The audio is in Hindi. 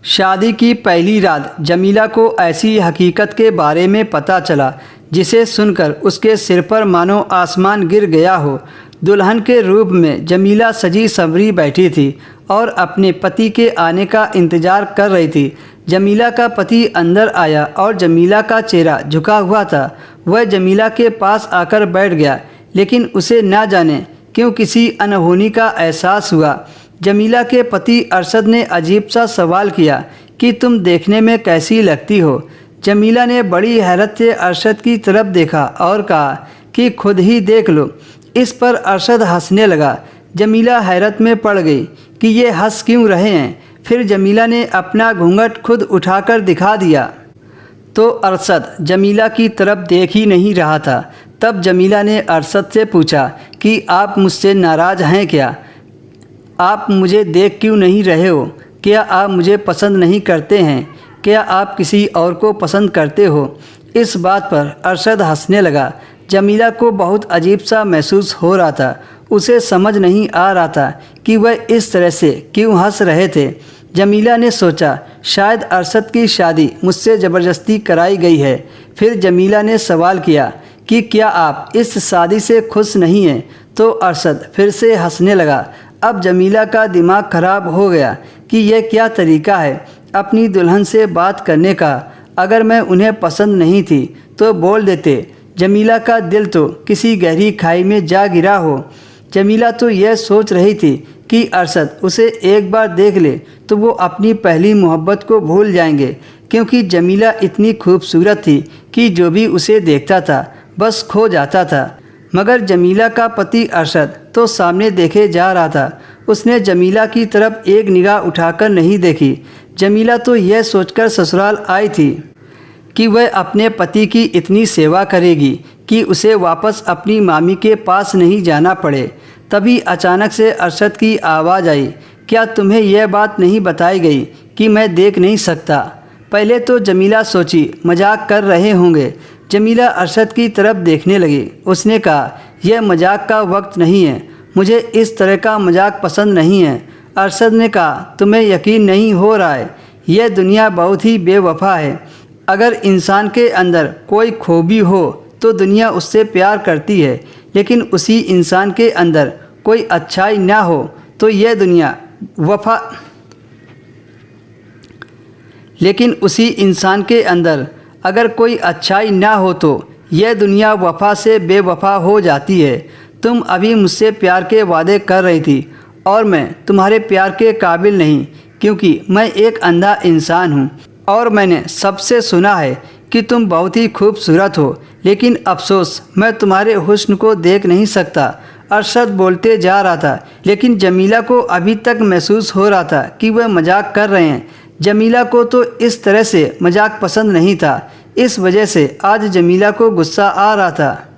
शादी की पहली रात जमीला को ऐसी हकीकत के बारे में पता चला जिसे सुनकर उसके सिर पर मानो आसमान गिर गया हो। दुल्हन के रूप में जमीला सजी संवरी बैठी थी और अपने पति के आने का इंतज़ार कर रही थी। जमीला का पति अंदर आया और जमीला का चेहरा झुका हुआ था। वह जमीला के पास आकर बैठ गया, लेकिन उसे ना जाने क्यों किसी अनहोनी का एहसास हुआ। जमीला के पति अरशद ने अजीब सा सवाल किया कि तुम देखने में कैसी लगती हो। जमीला ने बड़ी हैरत से अरशद की तरफ देखा और कहा कि खुद ही देख लो। इस पर अरशद हंसने लगा। जमीला हैरत में पड़ गई कि ये हंस क्यों रहे हैं। फिर जमीला ने अपना घूंघट खुद उठाकर दिखा दिया तो अरशद जमीला की तरफ देख ही नहीं रहा था। तब जमीला ने अरशद से पूछा कि आप मुझसे नाराज़ हैं क्या? आप मुझे देख क्यों नहीं रहे हो? क्या आप मुझे पसंद नहीं करते हैं? क्या आप किसी और को पसंद करते हो? इस बात पर अरशद हंसने लगा। जमीला को बहुत अजीब सा महसूस हो रहा था। उसे समझ नहीं आ रहा था कि वह इस तरह से क्यों हंस रहे थे। जमीला ने सोचा शायद अरशद की शादी मुझसे ज़बरदस्ती कराई गई है। फिर जमीला ने सवाल किया कि क्या आप इस शादी से खुश नहीं हैं? तो अरशद फिर से हंसने लगा। अब जमीला का दिमाग खराब हो गया कि यह क्या तरीका है अपनी दुल्हन से बात करने का। अगर मैं उन्हें पसंद नहीं थी तो बोल देते। जमीला का दिल तो किसी गहरी खाई में जा गिरा हो। जमीला तो यह सोच रही थी कि अरशद उसे एक बार देख ले तो वो अपनी पहली मोहब्बत को भूल जाएंगे, क्योंकि जमीला इतनी खूबसूरत थी कि जो भी उसे देखता था बस खो जाता था। मगर जमीला का पति अरशद तो सामने देखे जा रहा था। उसने जमीला की तरफ एक निगाह उठाकर नहीं देखी। जमीला तो यह सोचकर ससुराल आई थी कि वह अपने पति की इतनी सेवा करेगी कि उसे वापस अपनी मामी के पास नहीं जाना पड़े। तभी अचानक से अरशद की आवाज़ आई, क्या तुम्हें यह बात नहीं बताई गई कि मैं देख नहीं सकता? पहले तो जमीला सोची मजाक कर रहे होंगे। जमीला अरशद की तरफ देखने लगी। उसने कहा यह मजाक का वक्त नहीं है, मुझे इस तरह का मजाक पसंद नहीं है। अरशद ने कहा तुम्हें यकीन नहीं हो रहा है, यह दुनिया बहुत ही बेवफा है। अगर इंसान के अंदर कोई खूबी हो तो दुनिया उससे प्यार करती है, लेकिन उसी इंसान के अंदर कोई अच्छाई ना हो तो यह दुनिया अगर कोई अच्छाई ना हो तो यह दुनिया वफ़ा से बेवफ़ा हो जाती है। तुम अभी मुझसे प्यार के वादे कर रही थी और मैं तुम्हारे प्यार के काबिल नहीं, क्योंकि मैं एक अंधा इंसान हूँ और मैंने सबसे सुना है कि तुम बहुत ही खूबसूरत हो, लेकिन अफसोस मैं तुम्हारे हुस्न को देख नहीं सकता। अरशद बोलते जा रहा था, लेकिन जमीला को अभी तक महसूस हो रहा था कि वह मजाक कर रहे हैं। जमीला को तो इस तरह से मजाक पसंद नहीं था। इस वजह से आज जमीला को गुस्सा आ रहा था।